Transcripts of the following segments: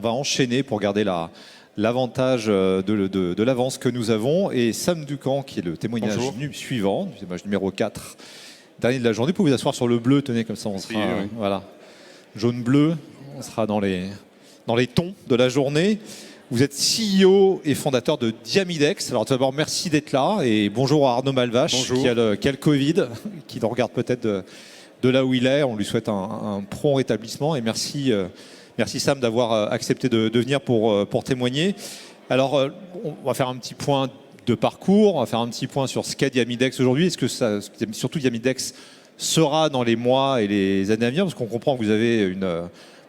va enchaîner pour garder l'avantage de l'avance que nous avons. Et Sam Ducamp, qui est le témoignage suivant, le témoignage numéro 4, dernier de la journée. Vous pouvez vous asseoir sur le bleu, tenez, comme ça on sera... Voilà. Jaune-bleu, on sera dans les tons de la journée. Vous êtes CEO et fondateur de Diamidex. Alors tout d'abord, merci d'être là et bonjour à Arnaud Malvache qui a le Covid, qui nous regarde peut-être de là où il est. On lui souhaite un prompt rétablissement et merci Sam d'avoir accepté de venir pour témoigner. Alors on va faire un petit point de parcours, on va faire un petit point sur ce qu'est Diamidex aujourd'hui. Est-ce que surtout Diamidex sera dans les mois et les années à venir? Parce qu'on comprend que vous avez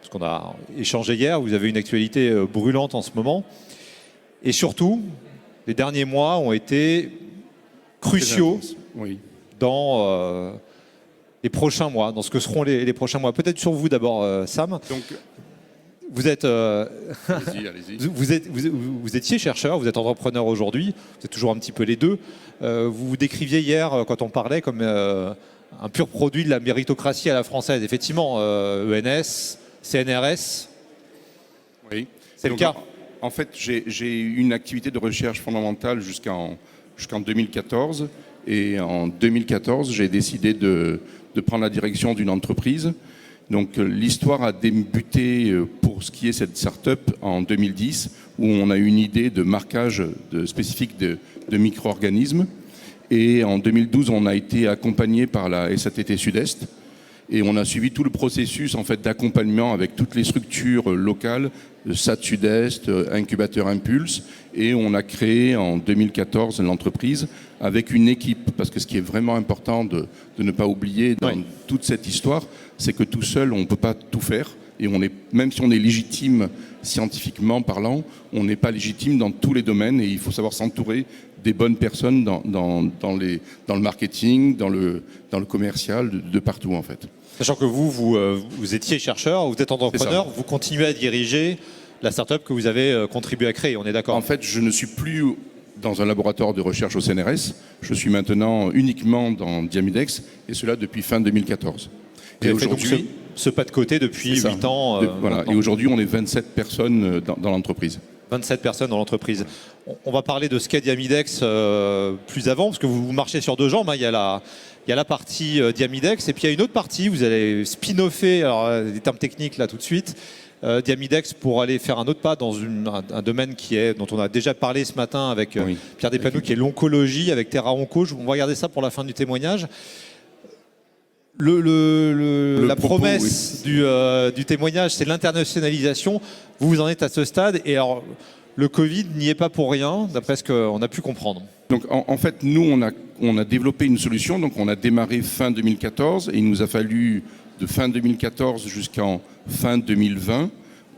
parce qu'on a échangé hier, vous avez une actualité brûlante en ce moment. Et surtout, les derniers mois ont été cruciaux dans les prochains mois, dans ce que seront les prochains mois. Peut-être sur vous d'abord, Sam. Donc, vous êtes, allez-y. Vous étiez chercheur, vous êtes entrepreneur aujourd'hui, vous êtes toujours un petit peu les deux. Vous vous décriviez hier, quand on parlait, comme un pur produit de la méritocratie à la française. Effectivement, ENS, CNRS. Oui. C'est le cas. En fait, j'ai eu une activité de recherche fondamentale jusqu'en 2014. Et en 2014, j'ai décidé de prendre la direction d'une entreprise. Donc l'histoire a débuté pour ce qui est cette start-up en 2010, où on a eu une idée de marquage spécifique de micro-organismes. Et en 2012, on a été accompagné par la SATT Sud-Est. Et on a suivi tout le processus en fait, d'accompagnement avec toutes les structures locales, SAT Sud-Est, Incubateur Impulse. Et on a créé en 2014 l'entreprise avec une équipe. Parce que ce qui est vraiment important de ne pas oublier dans toute cette histoire, c'est que tout seul, on ne peut pas tout faire. Et même si on est légitime scientifiquement parlant, on n'est pas légitime dans tous les domaines. Et il faut savoir s'entourer des bonnes personnes dans le marketing, dans le commercial, de partout en fait. Sachant que vous étiez chercheur, vous êtes entrepreneur, vous continuez à diriger la start-up que vous avez contribué à créer, on est d'accord? En fait, je ne suis plus dans un laboratoire de recherche au CNRS, je suis maintenant uniquement dans Diamidex, et cela depuis fin 2014. Et aujourd'hui, ce pas de côté depuis 8 ans. Voilà. Et aujourd'hui, on est 27 personnes dans l'entreprise. 27 personnes dans l'entreprise. On va parler de ce qu'est Diamidex plus avant, parce que vous marchez sur deux jambes. Il y a la partie Diamidex, et puis il y a une autre partie, vous allez spin-offer, alors des termes techniques là tout de suite, Diamidex pour aller faire un autre pas dans un domaine dont on a déjà parlé ce matin avec Pierre Despanou, qui est l'oncologie, avec Terra Onco. On va regarder ça pour la fin du témoignage. La promesse du témoignage, c'est l'internationalisation. Vous en êtes à ce stade. Et alors, le Covid n'y est pas pour rien, d'après ce qu'on a pu comprendre. Donc, en fait, nous, on a développé une solution. Donc, on a démarré fin 2014 et il nous a fallu de fin 2014 jusqu'en fin 2020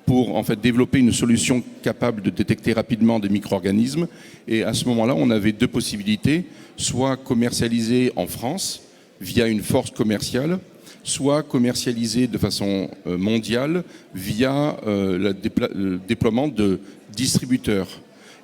pour en fait développer une solution capable de détecter rapidement des micro-organismes. Et à ce moment-là, on avait deux possibilités, soit commercialiser en France via une force commerciale, soit commercialisé de façon mondiale via le déploiement de distributeurs.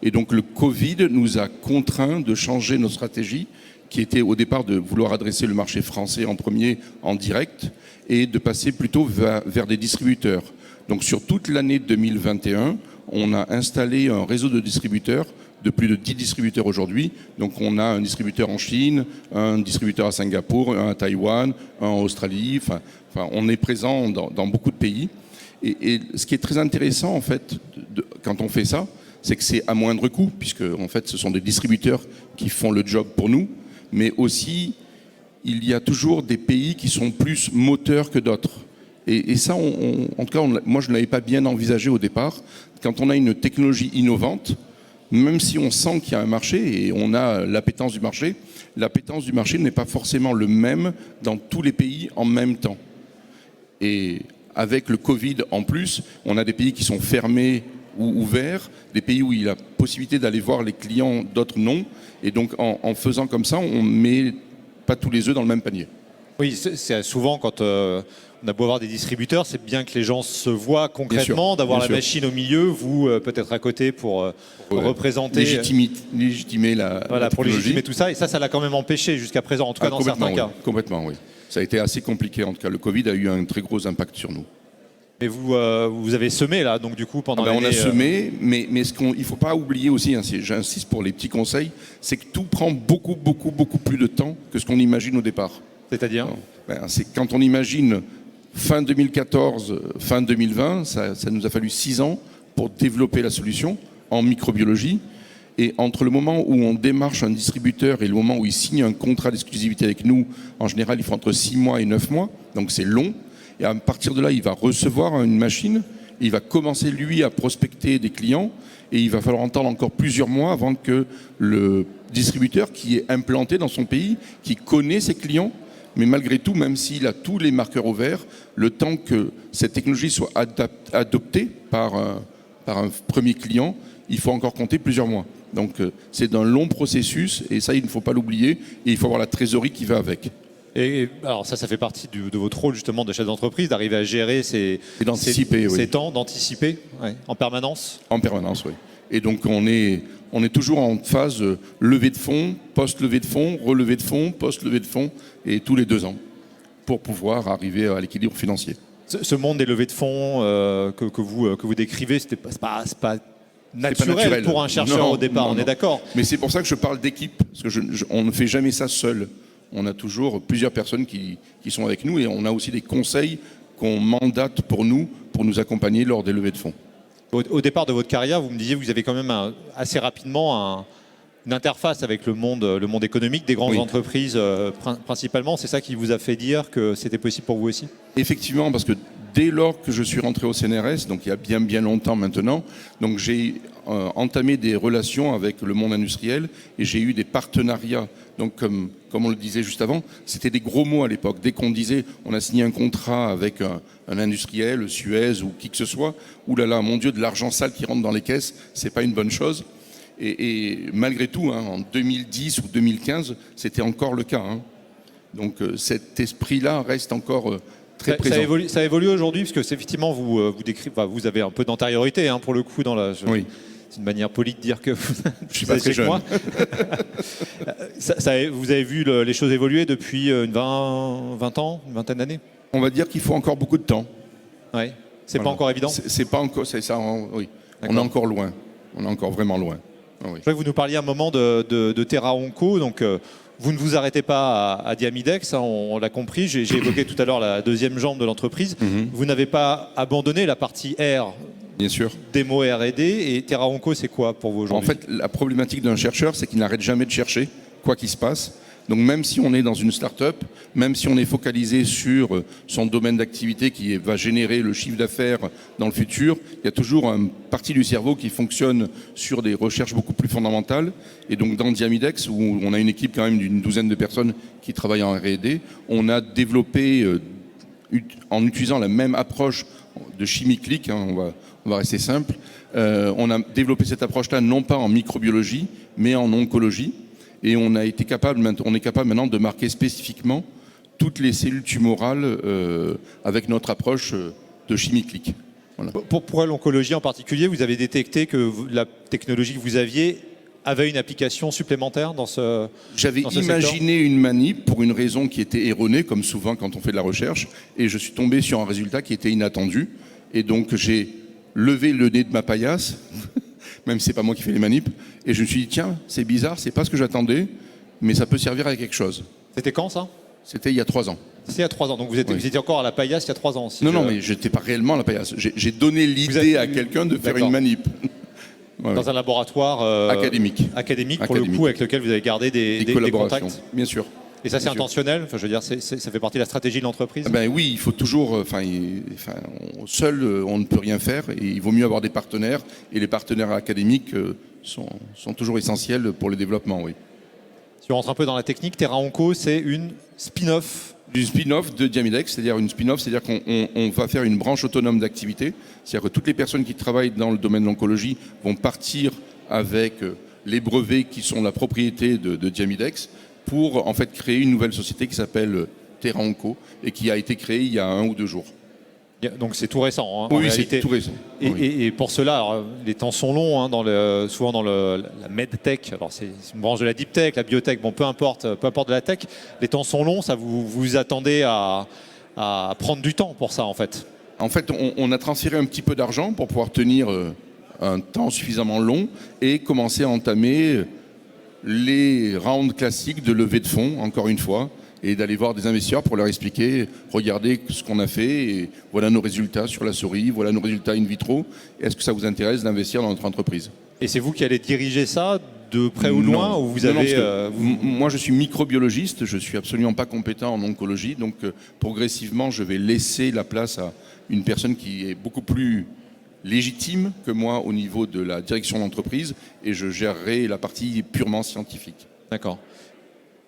Et donc le Covid nous a contraints de changer nos stratégies, qui était au départ de vouloir adresser le marché français en premier en direct et de passer plutôt vers des distributeurs. Donc sur toute l'année 2021, on a installé un réseau de distributeurs de plus de 10 distributeurs aujourd'hui. Donc on a un distributeur en Chine, un distributeur à Singapour, un à Taïwan, un en Australie. Enfin, on est présent dans beaucoup de pays. Et ce qui est très intéressant, en fait, quand on fait ça, c'est que c'est à moindre coût, puisque en fait, ce sont des distributeurs qui font le job pour nous. Mais aussi, il y a toujours des pays qui sont plus moteurs que d'autres. Et ça, en tout cas, moi, je ne l'avais pas bien envisagé au départ. Quand on a une technologie innovante, même si on sent qu'il y a un marché et on a l'appétence du marché n'est pas forcément le même dans tous les pays en même temps. Et avec le Covid en plus, on a des pays qui sont fermés ou ouverts, des pays où il y a la possibilité d'aller voir les clients, d'autres non. Et donc en faisant comme ça, on ne met pas tous les œufs dans le même panier. Oui, c'est souvent quand on a beau avoir des distributeurs, c'est bien que les gens se voient concrètement, d'avoir la machine au milieu, vous peut-être à côté pour représenter... Légitimer la technologie. Pour légitimer tout ça, et ça l'a quand même empêché jusqu'à présent, en tout cas dans certains cas. Complètement, oui. Ça a été assez compliqué, en tout cas. Le Covid a eu un très gros impact sur nous. Et vous avez semé là, donc du coup pendant On a l'année, semé, mais il ne faut pas oublier aussi, hein, j'insiste pour les petits conseils, c'est que tout prend beaucoup plus de temps que ce qu'on imagine au départ. C'est-à-dire c'est quand on imagine fin 2014, fin 2020, ça nous a fallu 6 ans pour développer la solution en microbiologie. Et entre le moment où on démarche un distributeur et le moment où il signe un contrat d'exclusivité avec nous, en général, il faut entre 6 mois et 9 mois, donc c'est long. Et à partir de là, il va recevoir une machine, il va commencer, lui, à prospecter des clients, et il va falloir entendre encore plusieurs mois avant que le distributeur qui est implanté dans son pays, qui connaît ses clients, mais malgré tout, même s'il a tous les marqueurs au vert, le temps que cette technologie soit adoptée par un premier client, il faut encore compter plusieurs mois. Donc c'est un long processus, et ça, il ne faut pas l'oublier, et il faut avoir la trésorerie qui va avec. Et alors ça fait partie de votre rôle justement de chef d'entreprise, d'arriver à gérer ces temps, d'anticiper en permanence. En permanence, oui. Et donc on est toujours en phase levée de fonds, post-levée de fonds, relevée de fonds, post-levée de fonds, et tous les 2 ans, pour pouvoir arriver à l'équilibre financier. Ce monde des levées de fonds que vous décrivez, c'est pas naturel pour un chercheur au départ, on est d'accord. Mais c'est pour ça que je parle d'équipe, parce que on ne fait jamais ça seul. On a toujours plusieurs personnes qui sont avec nous, et on a aussi des conseils qu'on mandate pour nous accompagner lors des levées de fonds. Au départ de votre carrière, vous me disiez que vous avez quand même assez rapidement une interface avec le monde économique, des grandes entreprises principalement. C'est ça qui vous a fait dire que c'était possible pour vous aussi? Effectivement, parce que dès lors que je suis rentré au CNRS, donc il y a bien longtemps maintenant, donc j'ai entamé des relations avec le monde industriel, et j'ai eu des partenariats. Donc comme on le disait juste avant, c'était des gros mots à l'époque. Dès qu'on disait on a signé un contrat avec un industriel, Suez ou qui que ce soit, oulala, mon Dieu, de l'argent sale qui rentre dans les caisses, c'est pas une bonne chose. Et malgré tout, en 2010 ou 2015, c'était encore le cas. Donc cet esprit-là reste encore très présent. Ça évolue aujourd'hui, parce que effectivement vous avez un peu d'antériorité pour le coup dans la. Oui. C'est une manière polie de dire que vous je suis pas très jeune. Moi. Vous avez vu les choses évoluer depuis 20 ans, une vingtaine d'années? On va dire qu'il faut encore beaucoup de temps. Oui. C'est pas encore évident. C'est pas encore, c'est ça. Oui. On est encore loin. On est encore vraiment loin. Oui. Je voudrais que vous nous parliez un moment de Terra Onco. Donc, vous ne vous arrêtez pas à Diamidex, on l'a compris. J'ai évoqué tout à l'heure la deuxième jambe de l'entreprise. Vous n'avez pas abandonné la partie R. Bien sûr. Démo R&D. Et Terra Onco, c'est quoi pour vous aujourd'hui? En fait, la problématique d'un chercheur, c'est qu'il n'arrête jamais de chercher, quoi qu'il se passe. Donc même si on est dans une start-up, même si on est focalisé sur son domaine d'activité qui va générer le chiffre d'affaires dans le futur, il y a toujours une partie du cerveau qui fonctionne sur des recherches beaucoup plus fondamentales. Et donc dans Diamidex, où on a une équipe quand même d'une douzaine de personnes qui travaillent en R&D, on a développé, en utilisant la même approche de chimie clique, on va rester simple, on a développé cette approche-là non pas en microbiologie, mais en oncologie. Et on est capable maintenant de marquer spécifiquement toutes les cellules tumorales avec notre approche de chimie clique. Voilà. Pour l'oncologie en particulier, vous avez détecté que la technologie que vous aviez avait une application supplémentaire dans ce J'avais imaginé une manip pour une raison qui était erronée, comme souvent quand on fait de la recherche, et je suis tombé sur un résultat qui était inattendu. Et donc j'ai levé le nez de ma paillasse, même si c'est pas moi qui fais les manips, et je me suis dit tiens, c'est bizarre, c'est pas ce que j'attendais, mais ça peut servir à quelque chose. C'était quand ça? C'était il y a 3 ans. C'était il y a 3 ans, donc vous étiez encore à la paillasse il y a 3 ans. Non, mais je n'étais pas réellement à la paillasse. J'ai donné l'idée à quelqu'un de faire une manip. Dans un laboratoire académique pour le coup, avec lequel vous avez gardé des contacts. Bien sûr. Et ça, c'est intentionnel. Enfin, je veux dire, ça fait partie de la stratégie de l'entreprise. Ben oui, il faut toujours. Seul, on ne peut rien faire. Et il vaut mieux avoir des partenaires. Et les partenaires académiques sont toujours essentiels pour le développement. Oui. Si on rentre un peu dans la technique, Terra Onco, c'est une spin-off. Du spin-off de Diamidex, c'est-à-dire une spin-off, c'est-à-dire qu'on va faire une branche autonome d'activité. C'est-à-dire que toutes les personnes qui travaillent dans le domaine de l'oncologie vont partir avec les brevets qui sont la propriété de Diamidex pour en fait créer une nouvelle société qui s'appelle Terra Onco et qui a été créée il y a 1 ou 2 jours. Donc c'est tout récent. Oui, c'est tout récent. Et pour cela, alors, les temps sont longs, souvent dans la medtech. Alors c'est une branche de la deep tech, la biotech. Bon, peu importe de la tech. Les temps sont longs. Ça vous attendez à prendre du temps pour ça, en fait. En fait, on a transféré un petit peu d'argent pour pouvoir tenir un temps suffisamment long et commencer à entamer les rounds classiques de levée de fonds, encore une fois, et d'aller voir des investisseurs pour leur expliquer, regardez ce qu'on a fait, et voilà nos résultats sur la souris, voilà nos résultats in vitro. Est-ce que ça vous intéresse d'investir dans notre entreprise? Et c'est vous qui allez diriger ça de près ou de loin, ou vous avez... Moi, je suis microbiologiste, je suis absolument pas compétent en oncologie, donc progressivement, je vais laisser la place à une personne qui est beaucoup plus légitime que moi au niveau de la direction d'entreprise, et je gérerai la partie purement scientifique. D'accord.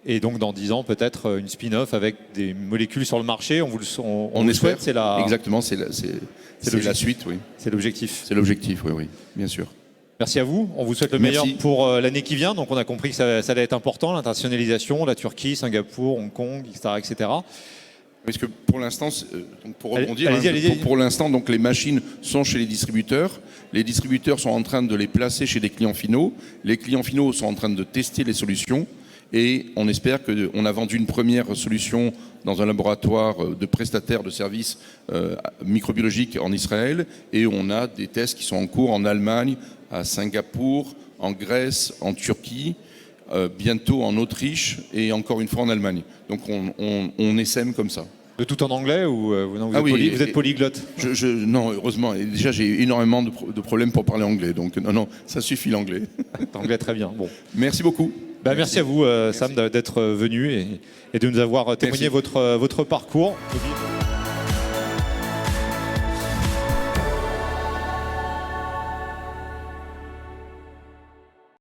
Et donc dans 10 ans, peut-être une spin-off avec des molécules sur le marché, on le souhaite, c'est la... Exactement, c'est la suite, oui. C'est l'objectif. C'est l'objectif, oui, bien sûr. Merci à vous. On vous souhaite le meilleur pour l'année qui vient. Donc on a compris que ça allait être important, l'internationalisation, la Turquie, Singapour, Hong Kong, etc. Parce que pour l'instant, pour rebondir, allez-y. Pour l'instant, donc les machines sont chez les distributeurs. Les distributeurs sont en train de les placer chez des clients finaux. Les clients finaux sont en train de tester les solutions. Et on espère qu'on a vendu une première solution dans un laboratoire de prestataires de services microbiologiques en Israël. Et on a des tests qui sont en cours en Allemagne, à Singapour, en Grèce, en Turquie, bientôt en Autriche et encore une fois en Allemagne. Donc on essaime comme ça. De tout en anglais ou vous êtes polyglotte? Non, heureusement. Et déjà, j'ai énormément de problèmes pour parler anglais. Donc non, ça suffit l'anglais. Anglais, très bien. Bon. Merci beaucoup. Merci à vous, Sam, d'être venu et de nous avoir témoigné votre parcours.